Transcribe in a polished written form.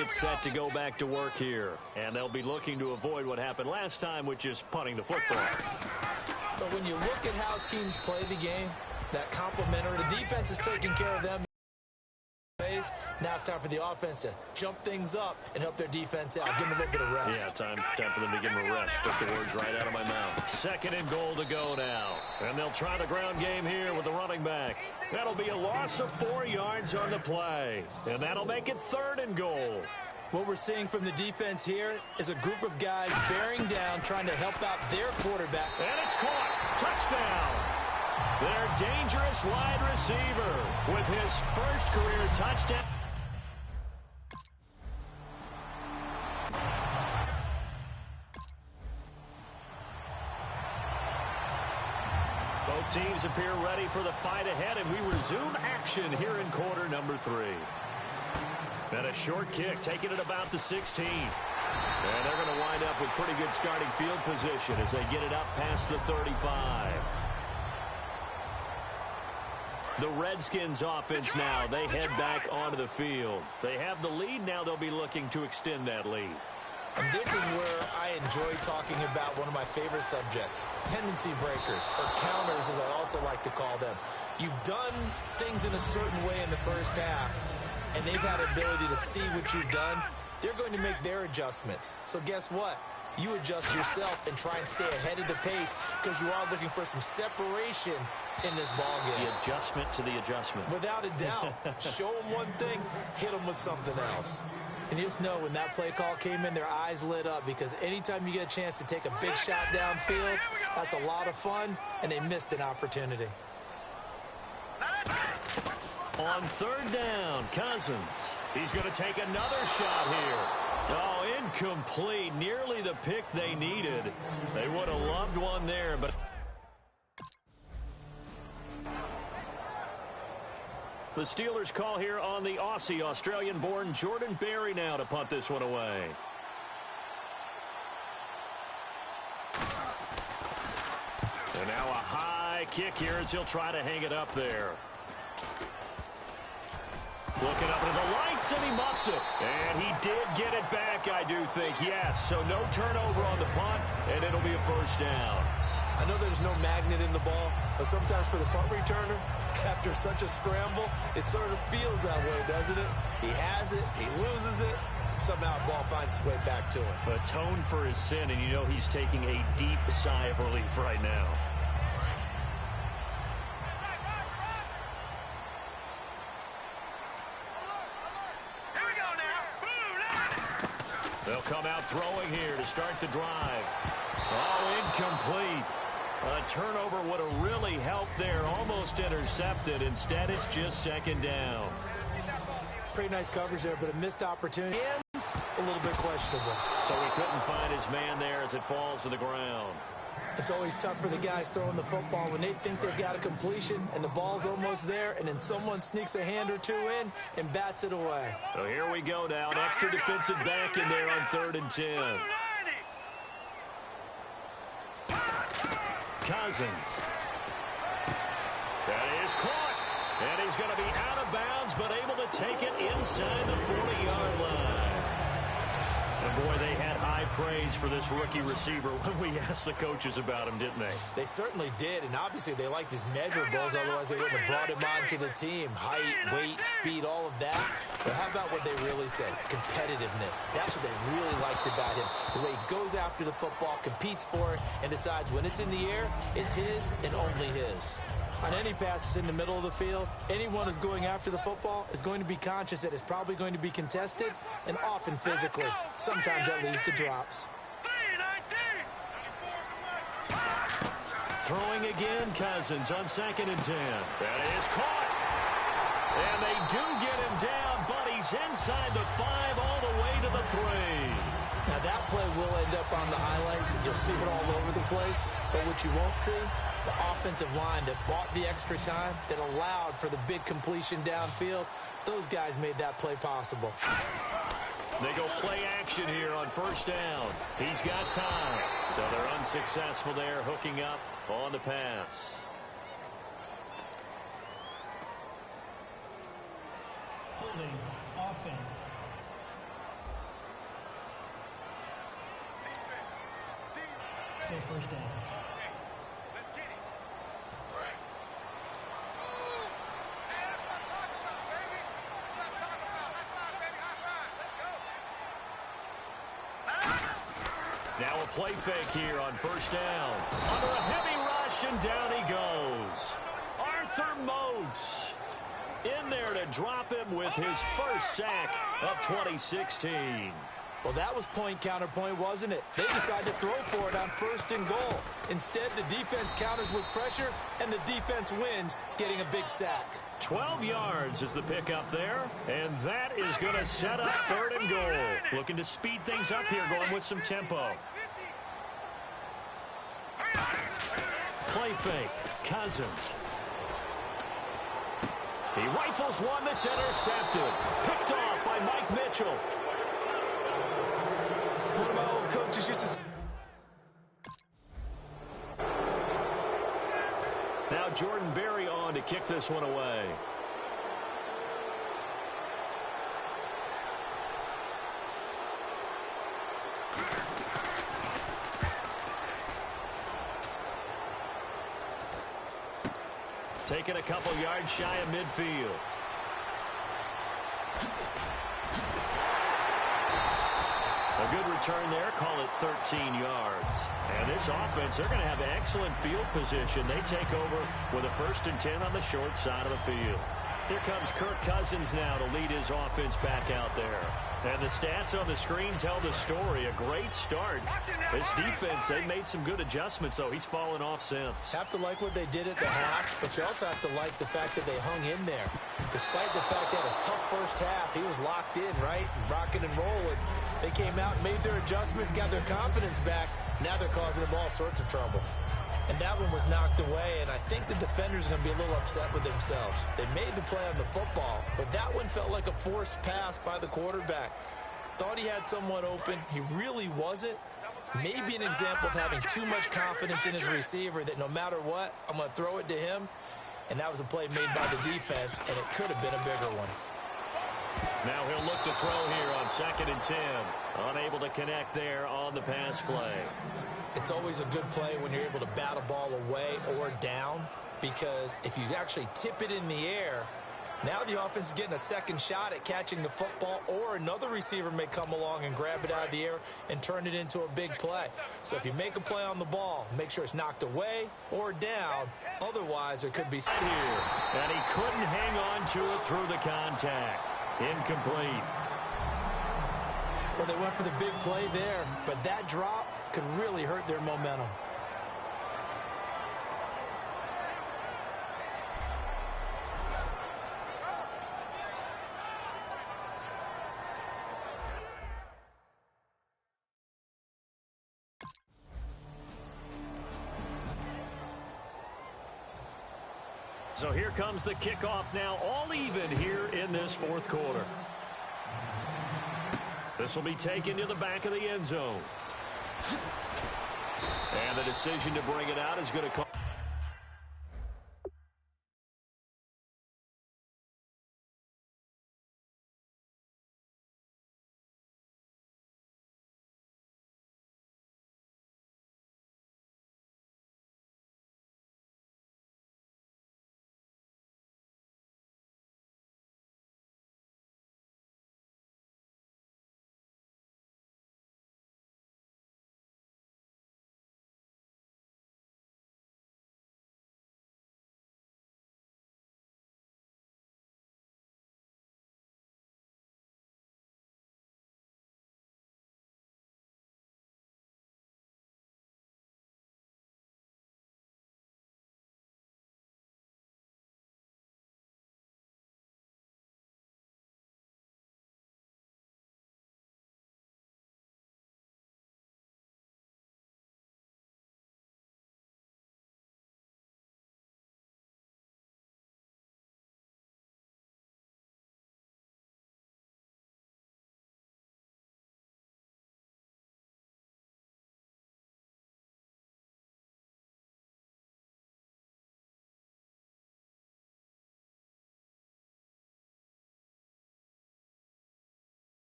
get set to go back to work here. And they'll be looking to avoid what happened last time, which is punting the football. But when you look at how teams play the game, that complementary, the defense is taking care of them. Now it's time for the offense to jump things up and help their defense out. Give them a little bit of rest. Yeah, time for them to give them a rest. Took the words right out of my mouth. 2nd and goal to go now. And they'll try the ground game here with the running back. That'll be a loss of 4 yards on the play. And that'll make it 3rd and goal. What we're seeing from the defense here is a group of guys bearing down, trying to help out their quarterback. And it's caught. Touchdown. Their dangerous wide receiver with his first career touchdown. Both teams appear ready for the fight ahead, and we resume action here in quarter number 3. And a short kick, taking it about the 16. And they're going to wind up with pretty good starting field position as they get it up past the 35. The Redskins offense now, they head back onto the field. They have the lead. Now they'll be looking to extend that lead. And this is where I enjoy talking about one of my favorite subjects, tendency breakers, or counters as I also like to call them. You've done things in a certain way in the first half, and they've had the ability to see what you've done. They're going to make their adjustments. So guess what? You adjust yourself and try and stay ahead of the pace because you are looking for some separation in this ball game. The adjustment to the adjustment. Without a doubt. Show them one thing, hit them with something else. And you just know when that play call came in, their eyes lit up because anytime you get a chance to take a big shot downfield, that's a lot of fun, and they missed an opportunity. On 3rd down, Cousins. He's going to take another shot here. Oh, incomplete. Nearly the pick they needed. They would have loved one there, but the Steelers call here on the Aussie, Australian-born Jordan Berry now to punt this one away. And now a high kick here as he'll try to hang it up there. Looking up into the lights, and he muffs it. And he did get it back, I do think, yes. So no turnover on the punt, and it'll be a 1st down. I know there's no magnet in the ball, but sometimes for the punt returner, after such a scramble, it sort of feels that way, doesn't it? He has it, he loses it, somehow the ball finds its way back to him. Atone for his sin, and you know he's taking a deep sigh of relief right now. They'll come out throwing here to start the drive. Oh, incomplete. A turnover would have really helped there. Almost intercepted. Instead, it's just 2nd down. Pretty nice coverage there, but a missed opportunity. And a little bit questionable. So he couldn't find his man there as it falls to the ground. It's always tough for the guys throwing the football when they think they've got a completion and the ball's almost there, and then someone sneaks a hand or two in and bats it away. So here we go now. An extra defensive back in there on 3rd and 10. Cousins. That is caught. And he's going to be out of bounds, but able to take it inside the 40-yard line. And boy, they had high praise for this rookie receiver when we asked the coaches about him, didn't they? They certainly did, and obviously they liked his measurables, otherwise they wouldn't have brought him onto the team. Height, weight, speed, all of that. But how about what they really said? Competitiveness. That's what they really liked about him. The way he goes after the football, competes for it, and decides when it's in the air, it's his and only his. On any passes in the middle of the field, anyone who's going after the football is going to be conscious that it's probably going to be contested, and often physically. Sometimes that leads to drops. Throwing again, Cousins on 2nd and 10. That is caught. And they do get him down, but he's inside the 5 all the way to the 3. Now that play will end up on the highlights, and you'll see it all over the place. But what you won't see, the offensive line that bought the extra time, that allowed for the big completion downfield, those guys made that play possible. They go play action here on 1st down. He's got time. So they're unsuccessful there, hooking up on the pass. Holding offense. Still first down. Now a play fake here on first down. Under a heavy rush, and down he goes. Arthur Moats in there to drop him with his first sack of 2016. Well, that was point counterpoint, wasn't it? They decided to throw for it on first and goal. Instead, the defense counters with pressure, and the defense wins, getting a big sack. 12 yards is the pickup there, and that is going to set up third and goal. Looking to speed things up here, going with some tempo. Play fake, Cousins. He rifles one that's intercepted. Picked off by Mike Mitchell. One of my old coaches used to say. Now Jordan Berry on to kick this one away. Taking a couple yards shy of midfield. A good return there, call it 13 yards. And this offense, they're going to have excellent field position. They take over with a 1st and 10 on the short side of the field. Here comes Kirk Cousins now to lead his offense back out there. And the stats on the screen tell the story. A great start. This defense, they made some good adjustments, though. He's fallen off since. Have to like what they did at the half, but you also have to like the fact that they hung in there. Despite the fact they had a tough first half, he was locked in, right? Rocking and rolling. They came out, made their adjustments, got their confidence back. Now they're causing them all sorts of trouble. And that one was knocked away, and I think the defenders are going to be a little upset with themselves. They made the play on the football, but that one felt like a forced pass by the quarterback. Thought he had someone open. He really wasn't. Maybe an example of having too much confidence in his receiver that no matter what, I'm going to throw it to him. And that was a play made by the defense, and it could have been a bigger one. Now he'll look to throw here on 2nd and 10. Unable to connect there on the pass play. It's always a good play when you're able to bat a ball away or down, because if you actually tip it in the air, now the offense is getting a second shot at catching the football, or another receiver may come along and grab it out of the air and turn it into a big play. So if you make a play on the ball, make sure it's knocked away or down. Otherwise, there could be here. And he couldn't hang on to it through the contact. Incomplete. Well, they went for the big play there, but that drop could really hurt their momentum. So here comes the kickoff now, all even here in this 4th quarter. This will be taken to the back of the end zone. And the decision to bring it out is going to come.